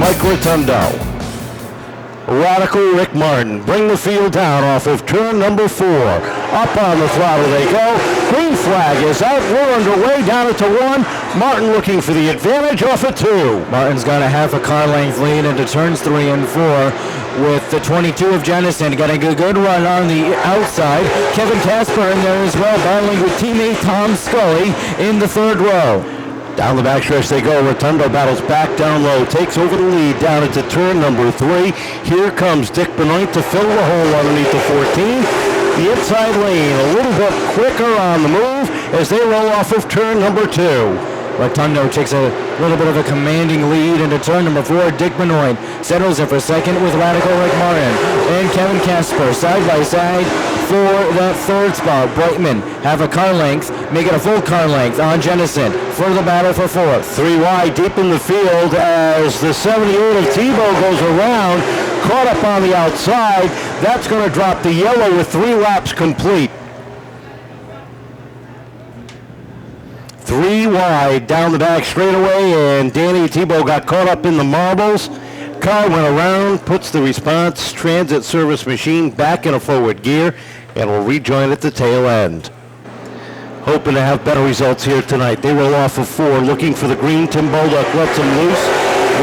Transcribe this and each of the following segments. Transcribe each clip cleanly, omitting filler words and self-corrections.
Mike Rotundo. Radical Rick Martin bring the field down off of turn number 4. Up on the throttle they go. Green flag is out. We're underway down at 1. Martin looking for the advantage off of 2. Martin's got a half a car length lead into turns 3 and 4 with the 22 of Jennison getting a good run on the outside. Kevin Casper in there as well, battling with teammate Tom Scully in the 3rd row. Down the backstretch they go. Rotundo battles back down low, takes over the lead down into turn number 3. Here comes Dick Benoit to fill the hole underneath the 14. The inside lane a little bit quicker on the move as they roll off of turn number 2. Rotundo takes a little bit of a commanding lead into turn number 4. Dick Benoit settles it for second with Radical Rick Martin and Kevin Casper side by side for that 3rd spot. Brightman have a car length, make it a full car length on Jennison for the battle for 4th. 3 wide deep in the field as the 78 of Tebow goes around, caught up on the outside. That's going to drop the yellow with 3 laps complete. 3 wide down the back straightaway, and Danny Tebow got caught up in the marbles. Car went around, puts the Response Transit Service machine back in a forward gear, and will rejoin at the tail end. Hoping to have better results here tonight. They roll off of 4, looking for the green. Tim Bolduc lets them loose.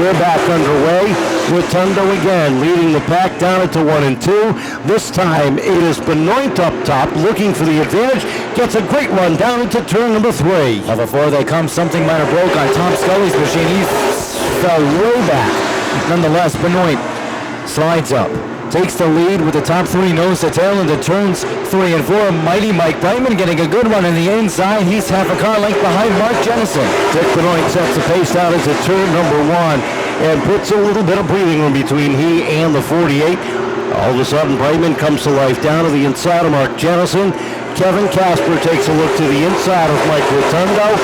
We're back underway. Rotundo again, leading the pack down into 1 and 2. This time it is Benoit up top, looking for the advantage. Gets a great run down into turn number 3. Before they come, something might have broke on Tom Scully's machine. He fell way back. Nonetheless, Benoit slides up, takes the lead with the top 3 nose to tail into turns 3 and 4. Mighty Mike Brightman getting a good one in the inside. He's half a car length behind Mark Jennison. Dick Benoit sets the pace down into turn number 1 and puts a little bit of breathing room between he and the 48. All of a sudden, Brightman comes to life down to the inside of Mark Jennison. Kevin Casper takes a look to the inside of Mike Rotundo.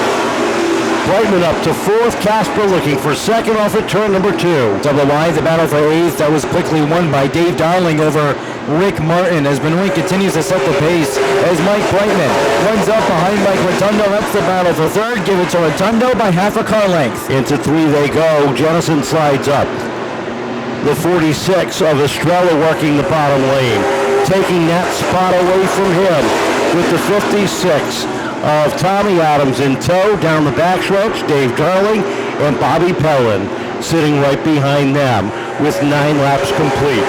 Brightman up to 4th. Casper looking for 2nd off at turn number 2. Double wide, the battle for 8th. That was quickly won by Dave Darling over Rick Martin as Benoit continues to set the pace as Mike Brightman runs up behind Mike Rotundo. That's the battle for 3rd. Give it to Rotundo by half a car length. Into 3 they go. Jennison slides up. The 46 of Estrella working the bottom lane, taking that spot away from him with the 56 of Tommy Adams in tow down the backstretch. Dave Darling and Bobby Pelland sitting right behind them with 9 laps complete.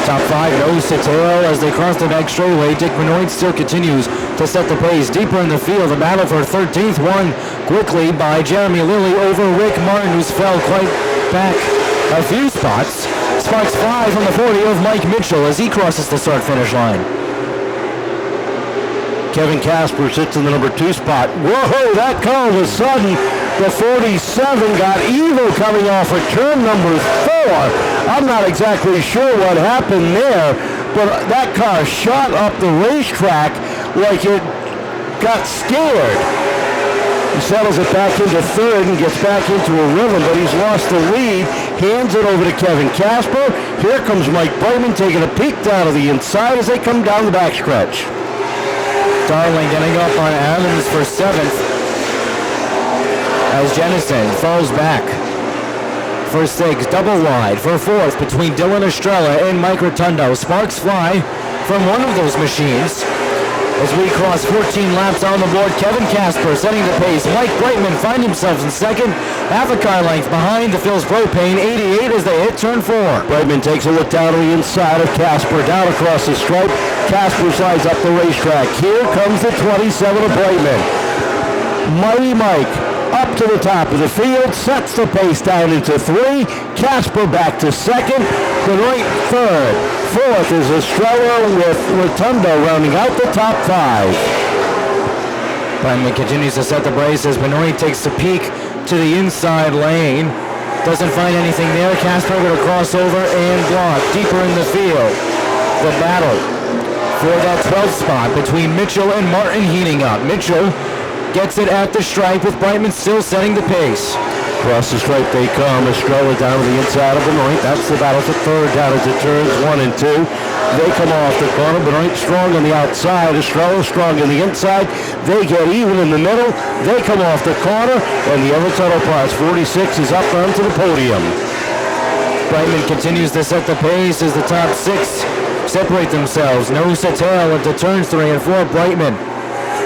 Top 5 nose to tail as they cross the back straightaway. Dick Benoit still continues to set the pace. Deeper in the field, the battle for 13th won quickly by Jeremy Lilly over Rick Martin, who's fell quite back a few spots. Sparks 5 on the 40 of Mike Mitchell as he crosses the start-finish line. Kevin Casper sits in the number 2 spot. Whoa, that car all of a sudden, the 47 got evil coming off of turn number 4. I'm not exactly sure what happened there, but that car shot up the racetrack like it got scared. He settles it back into 3rd and gets back into a rhythm, but he's lost the lead. Hands it over to Kevin Casper. Here comes Mike Brightman taking a peek down to the inside as they come down the backstretch. Darling getting up on Adams for 7th as Jennison falls back for 6th. Double wide for 4th between Dylan Estrella and Mike Rotundo. Sparks fly from one of those machines as we cross 14 laps on the board. Kevin Casper setting the pace. Mike Brightman find himself in 2nd, half a car length behind the Phil's Propane 88 as they hit turn 4. Brightman takes a look down to the inside of Casper, down across the stripe. Casper slides up the racetrack. Here comes the 27 of Brightman. Mighty Mike up to the top of the field, sets the pace down into 3. Casper back to 2nd, Benoit 3rd. 4th is Estrella with Rotundo rounding out the top 5. Brightman continues to set the brace as Benoit takes a peek to the inside lane. Doesn't find anything there. Casper with a crossover and block deeper in the field. The battle for that 12th spot between Mitchell and Martin heating up. Mitchell gets it at the stripe with Brightman still setting the pace. Across the stripe they come. Estrella down to the inside of Benoit. That's the battle for third down into turns 1 and 2. They come off the corner. Benoit strong on the outside. Estrella strong on the inside. They get even in the middle. They come off the corner. And the Everett Tunnel Plus 46 is up onto the podium. Brightman continues to set the pace as the top 6 separate themselves. Nose to tail into turns 3 and 4. Brightman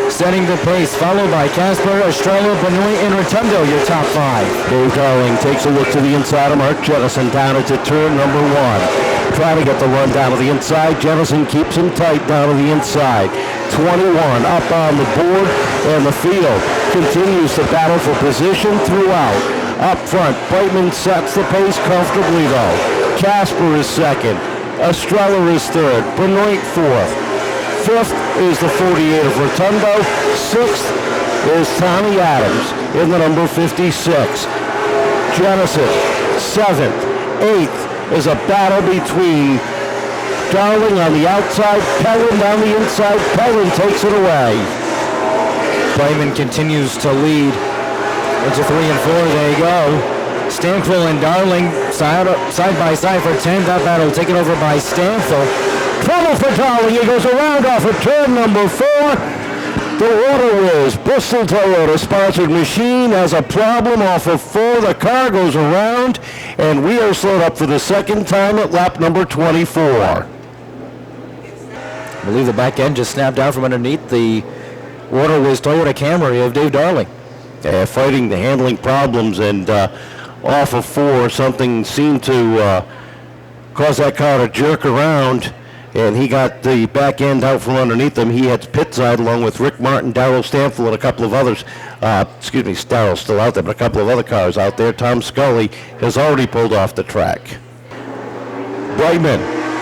setting the pace, followed by Casper, Estrella, Benoit, and Rotundo, your top 5. Dave Darling takes a look to the inside of Mark Jennison down into turn number 1. Trying to get the run down to the inside. Jennison keeps him tight down to the inside. 21 up on the board, and the field continues to battle for position throughout. Up front, Brightman sets the pace comfortably though. Casper is second. Estrella is third. Benoit fourth. Fifth is the 48 of Rotundo. Sixth is Tommy Adams in the number 56. Jennison, seventh. Eighth is a battle between Darling on the outside, Pelland on the inside. Pelland takes it away. Brightman continues to lead into 3 and 4. There you go. Stanfill and Darling side by side for 10. That battle taken over by Stanfill. Trouble for Darling. He goes around off of turn number 4. The Water Whiz Bristol Toyota sponsored machine has a problem off of 4. The car goes around, and we are slowed up for the second time at lap number 24. I believe the back end just snapped out from underneath the Water Whiz Toyota Camry of Dave Darling. Fighting the handling problems, and off of 4, something seemed to cause that car to jerk around, and he got the back end out from underneath him. He heads pit side along with Rick Martin, Darrell Stanfill, and a couple of others. Darrell's still out there, but a couple of other cars out there. Tom Scully has already pulled off the track. Brightman,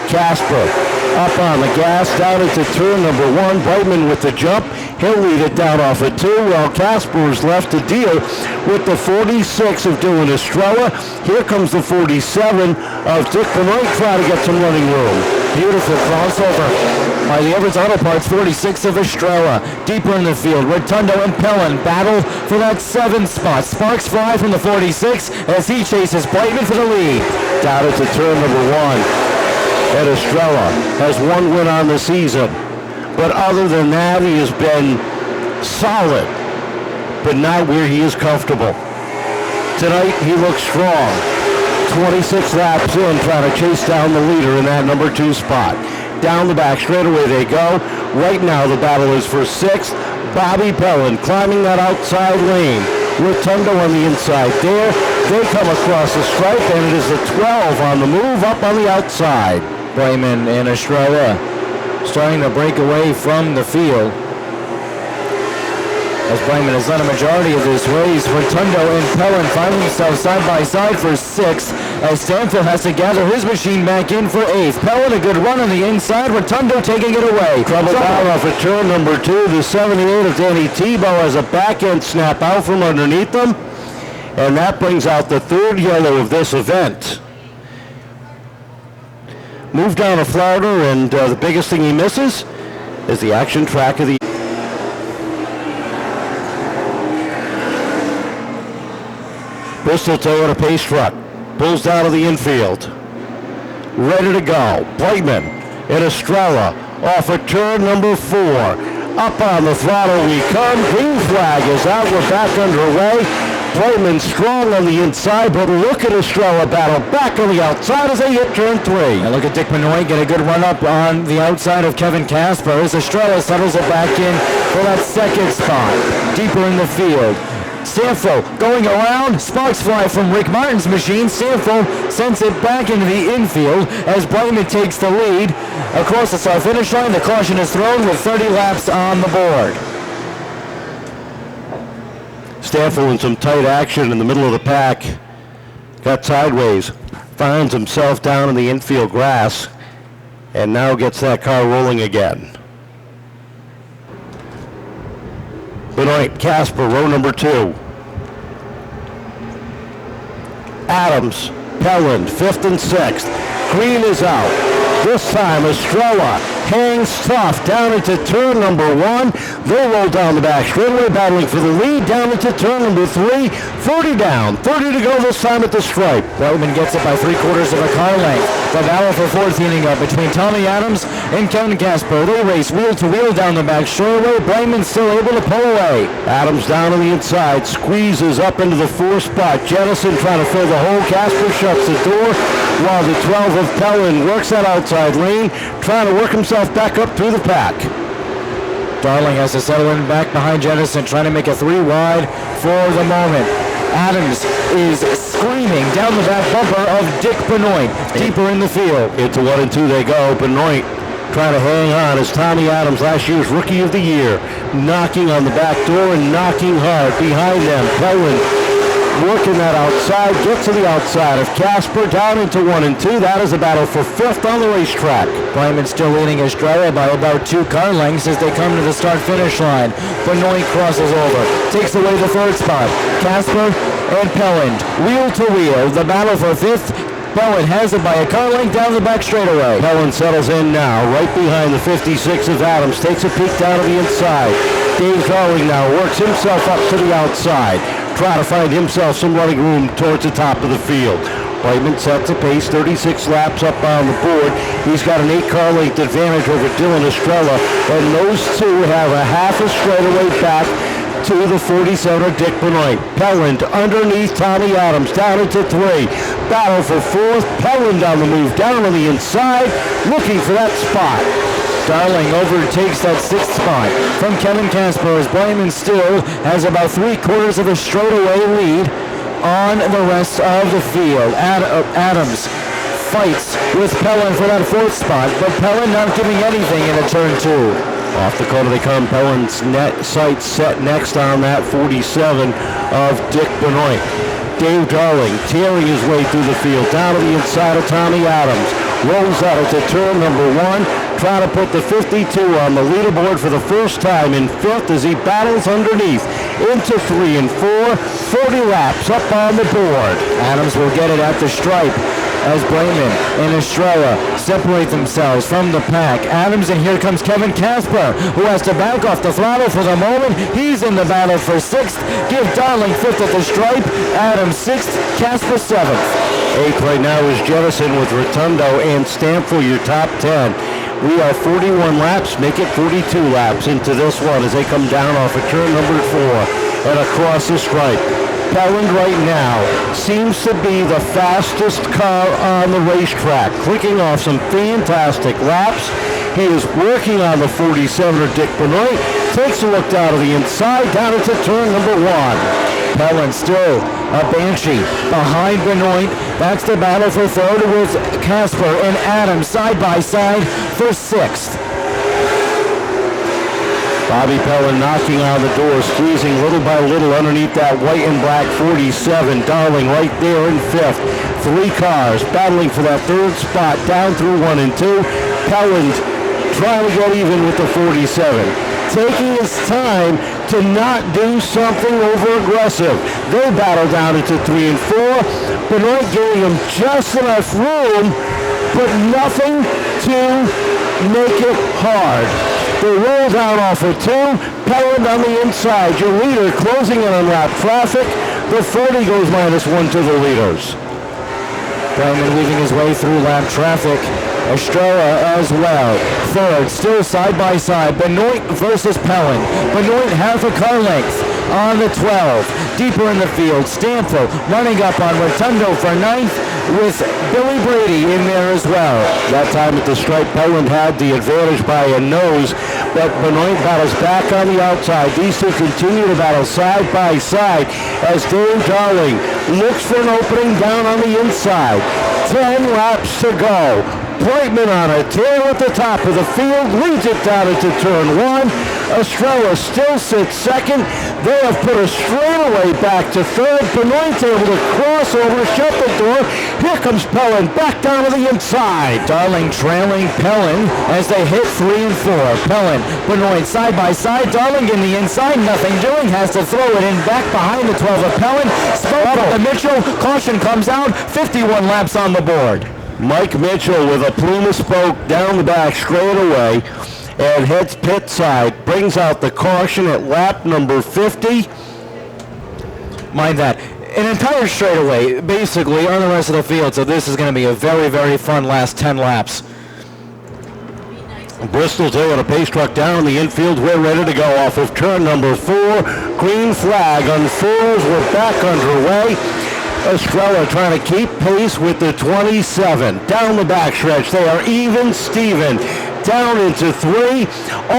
Casper, up on the gas, down into turn number 1. Brightman with the jump. He'll lead it down off of 2, while Casper is left to deal with the 46 of Dylan Estrella. Here comes the 47 of Dick Benoit trying to get some running room. Beautiful crossover by the Everett Auto Parts 46 of Estrella. Deeper in the field, Rotundo and Pelland battle for that 7th spot. Sparks fly from the 46 as he chases Brightman for the lead. Down into turn number 1. And Estrella has 1 win on the season. But other than that, he has been solid, but not where he is comfortable. Tonight, he looks strong. 26 laps in, trying to chase down the leader in that number 2 spot. Down the back straightaway they go. Right now, the battle is for 6th. Bobby Pelland climbing that outside lane. Rotundo on the inside there. They come across the stripe, and it is the 12 on the move up on the outside. Brightman and Estrella starting to break away from the field. As Brightman has done a majority of this race, Rotundo and Pelland find themselves side by side for 6th, as Stanfill has to gather his machine back in for 8th. Pelland a good run on the inside, Rotundo taking it away. Trouble down off of turn number 2. The 78 of Danny Tebow has a back end snap out from underneath them, and that brings out the 3rd yellow of this event. Move down to Florida, and the biggest thing he misses is the action track of the... Bristol Toyota pace truck pulls down to the infield. Ready to go. Brightman and Estrella off of turn number 4. Up on the throttle we come. Green flag is out. We're back underway. Brightman strong on the inside, but look at Estrella battle back on the outside as they hit turn 3. And look at Dick Benoit get a good run up on the outside of Kevin Casper as Estrella settles it back in for that 2nd spot. Deeper in the field. Stanfill going around. Sparks fly from Rick Martin's machine. Stanfill sends it back into the infield as Brightman takes the lead. Across the start finish line, the caution is thrown with 30 laps on the board. Stanfill in some tight action in the middle of the pack. Got sideways. Finds himself down in the infield grass. And now gets that car rolling again. Benoit, Casper, row number 2. Adams, Pelland, 5th and 6th. Green is out. This time Estrella hangs tough down into turn number 1. They roll down the back straightaway, battling for the lead down into turn number 3. 30 down, 30 to go this time at the stripe. Brightman gets it by 3/4 of a car length. The battle for fourth heating up between Tommy Adams and Kevin Casper. They race wheel to wheel down the back straightaway. Brightman still able to pull away. Adams down on the inside, squeezes up into the 4 spot. Jennison trying to fill the hole. Casper shuts the door while the 12 of Pelland works that outside lane, trying to work himself back up through the pack. Darling has to settle in back behind Jennison, trying to make a 3 wide for the moment. Adams is screaming down the back bumper of Dick Benoit, deeper in the field. Into 1 and 2 they go. Benoit trying to hang on as Tommy Adams, last year's Rookie of the Year, knocking on the back door and knocking hard behind them. Pelland working that outside, gets to the outside of Casper, down into 1 and 2. That is a battle for 5th on the racetrack. Brightman still leading Estrella by about 2 car lengths as they come to the start-finish line. Benoit crosses over, takes away the 3rd spot. Casper and Pelland, wheel to wheel, the battle for 5th. Pelland has it by a car length down the back straightaway. Pelland settles in now, right behind the 56 of Adams, takes a peek down to the inside. Dave Darling now works himself up to the outside, try to find himself some running room towards the top of the field. Brightman sets a pace, 36 laps up on the board. He's got an 8-car length advantage over Dylan Estrella, and those two have a half a straightaway back to the 47 of Dick Benoit. Pelland underneath Tommy Adams, down into 3. Battle for 4th. Pelland on the move, down on the inside, looking for that spot. Darling overtakes that 6th spot from Kevin Casper as Brightman still has about 3/4 of a straightaway lead on the rest of the field. Adams fights with Pelland for that 4th spot, but Pelland not giving anything in a turn 2. Off the corner they come. Pelland's sights set next on that 47 of Dick Benoit. Dave Darling tearing his way through the field, down to the inside of Tommy Adams. Rolls out into turn number 1, trying to put the 52 on the leaderboard for the first time in 5th as he battles underneath into 3 and 4. 40 laps up on the board. Adams will get it at the stripe as Brightman and Estrella separate themselves from the pack. Adams, and here comes Kevin Casper, who has to back off the throttle for the moment. He's in the battle for 6th. Give Darling 5th at the stripe. Adams 6th, Casper 7th. 8th right now is Jennison with Rotundo and Stamford, your top 10. We are 41 laps, make it 42 laps into this one as they come down off of turn number 4 and across the stripe. Pelland right now seems to be the fastest car on the racetrack, clicking off some fantastic laps. He is working on the 47 of Dick Benoit, takes a look down to the inside, down into turn number 1. Pelland still a banshee behind Benoit. That's the battle for 3rd with Casper and Adams side by side for 6th. Bobby Pelland knocking on the door, squeezing little by little underneath that white and black 47. Darling right there in 5th. 3 cars battling for that 3rd spot down through 1 and 2. Pelland trying to get even with the 47. Taking his time to not do something over-aggressive. They battle down into 3 and 4. Benoit giving him just enough room, but nothing to make it hard. They roll down off of 2. Pelland on the inside. Your leader closing in on lap traffic. The 40 goes -1 to the leaders. Brightman weaving his way through lap traffic. Estrella as well. 3rd, still side by side. Benoit versus Pelland. Benoit half a car length on the 12. Deeper in the field, Stamford running up on Rotundo for 9th with Billy Brady in there as well. That time at the stripe, Pelland had the advantage by a nose, but Benoit battles back on the outside. These two continue to battle side by side as Dave Darling looks for an opening down on the inside. 10 laps to go. Brightman on a tear at the top of the field, leads it down into turn 1. Estrella still sits 2nd. They have put a straightaway back to 3rd. Benoit's able to cross over, shut the door. Here comes Pelland back down to the inside. Darling trailing Pelland as they hit 3 and 4. Pelland, Benoit side by side. Darling in the inside, nothing doing. Has to throw it in back behind the 12 of Pelland. Spoke up to Mitchell. Caution comes out. 51 laps on the board. Mike Mitchell with a plume of smoke down the back straight away and heads pit side. Brings out the caution at lap number 50. Mind that. An entire straightaway, basically, on the rest of the field. So this is going to be a very, very fun last 10 laps. Bristol taking a pace truck down the infield. We're ready to go off of turn number 4. Green flag on 4s. We're back underway. Estrella trying to keep pace with the 27. Down the backstretch, they are even Steven. Down into 3,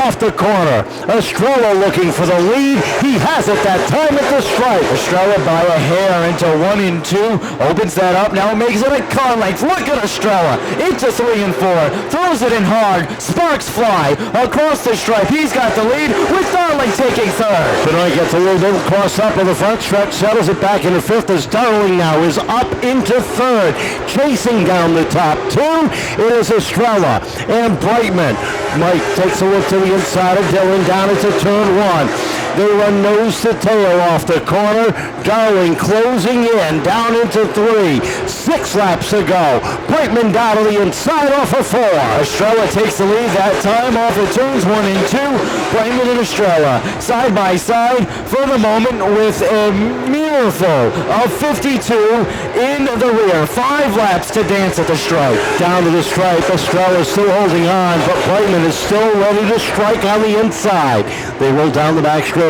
off the corner. Estrella looking for the lead. He has it that time at the stripe. Estrella by a hair into 1 and 2. Opens that up. Now makes it a car length. Look at Estrella. Into 3 and 4. Throws it in hard. Sparks fly across the stripe. He's got the lead with Darling taking 3rd. Benoit gets a little bit cross up on the front stretch. Settles it back into 5th as Darling now is up into 3rd. Chasing down the top 2. It is Estrella and Brightman. Mike takes a look to the inside of Dylan down into turn 1. They run nose to tail off the corner. Darling closing in down into 3. 6 laps to go. Brightman down to the inside off of 4. Estrella takes the lead that time off of turns 1 and 2. Brightman and Estrella side by side for the moment with a miracle of 52 in the rear. 5 laps to dance at the stripe. Down to the stripe. Estrella is still holding on, but Brightman is still ready to strike on the inside. They roll down the back straightaway.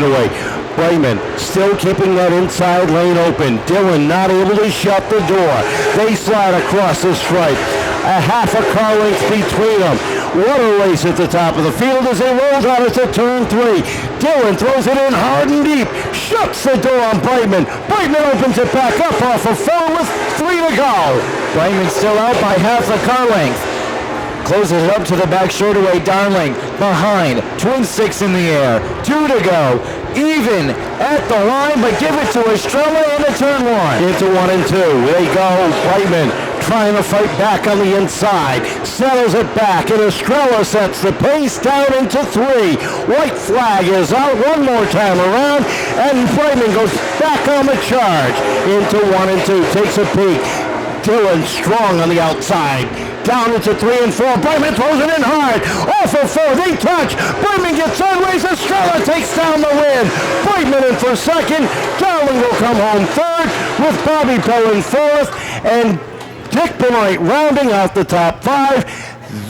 Brightman still keeping that inside lane open. Dylan not able to shut the door. They slide across the stripe. A half a car length between them. What a race at the top of the field as they roll down into turn 3. Dylan throws it in hard and deep. Shuts the door on Brightman. Brightman opens it back up off of 4 with 3 to go. Brightman still out by half a car length. Closes it up to the back straightaway. Darling behind. Twin 6 in the air. 2 to go. Even at the line, but give it to Estrella into turn 1. Into 1 and 2. They go. Brightman trying to fight back on the inside. Settles it back, and Estrella sets the pace down into 3. White flag is out one more time around, and Brightman goes back on the charge. Into 1 and 2. Takes a peek. Dylan strong on the outside. Down into 3 and 4. Brightman throws it in hard. Off of 4. They touch. Brightman gets sideways. Estrella takes down the win. Brightman in for 2nd. Darling will come home 3rd with Bobby Pelland 4th. And Dick Benoit rounding out the top 5.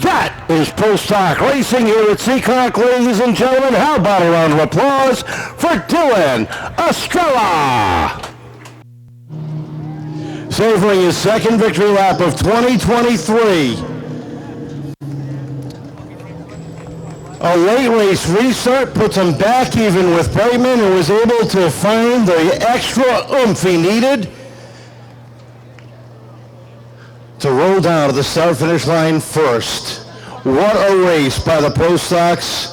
That is ProStock Racing here at Seekonk, ladies and gentlemen. How about a round of applause for Dylan Estrella? Savoring his 2nd victory lap of 2023. A late race restart puts him back even with Brightman, who was able to find the extra oomph he needed to roll down to the start-finish line first. What a race by the ProStocks.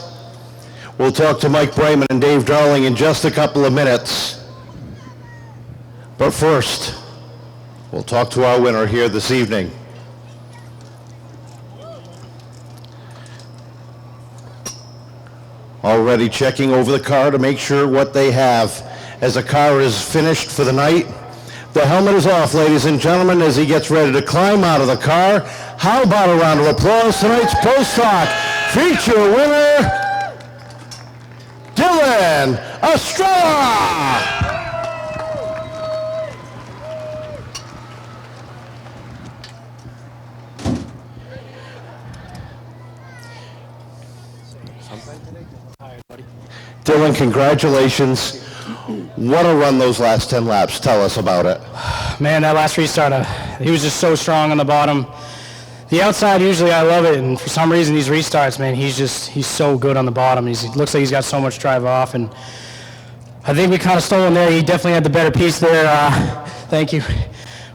We'll talk to Mike Brightman and Dave Darling in just a couple of minutes. But first, we'll talk to our winner here this evening. Already checking over the car to make sure what they have as the car is finished for the night. The helmet is off, ladies and gentlemen, as he gets ready to climb out of the car. How about a round of applause? Tonight's ProStock feature winner, Dylan Estrella! Dylan, congratulations. What a run those last 10 laps. Tell us about it. Man, that last restart, he was just so strong on the bottom. The outside, usually I love it, and for some reason these restarts, man, he's so good on the bottom. He looks like he's got so much drive off, and I think we kind of stole him there. He definitely had the better piece there. Thank you.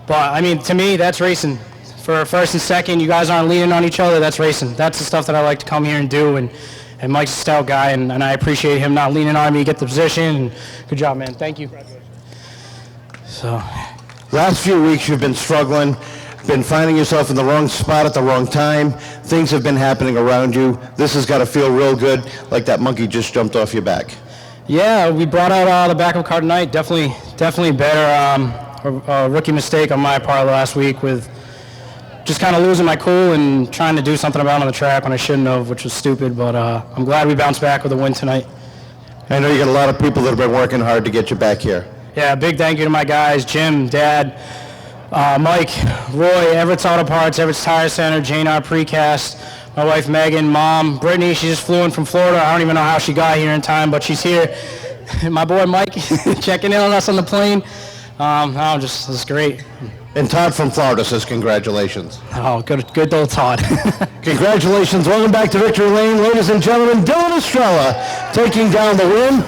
But, I mean, to me, that's racing. For 1st and 2nd, you guys aren't leaning on each other. That's racing. That's the stuff that I like to come here and do, and Mike's a stout guy, and I appreciate him not leaning on me to get the position. And good job, man. Thank you. So, last few weeks you've been struggling, been finding yourself in the wrong spot at the wrong time. Things have been happening around you. This has got to feel real good, like that monkey just jumped off your back. Yeah, we brought out the backup car tonight. Definitely better. A rookie mistake on my part last week with just kind of losing my cool and trying to do something about it on the track when I shouldn't have, which was stupid. But I'm glad we bounced back with a win tonight. I know you got a lot of people that have been working hard to get you back here. Yeah, big thank you to my guys, Jim, Dad, Mike, Roy, Everett's Auto Parts, Everett's Tire Center, J&R Precast, my wife Megan, Mom, Brittany, she just flew in from Florida. I don't even know how she got here in time, but she's here. My boy Mike checking in on us on the plane. It's great. And Todd from Florida says congratulations. Oh, good old Todd. Congratulations. Welcome back to Victory Lane. Ladies and gentlemen, Dylan Estrella taking down the win.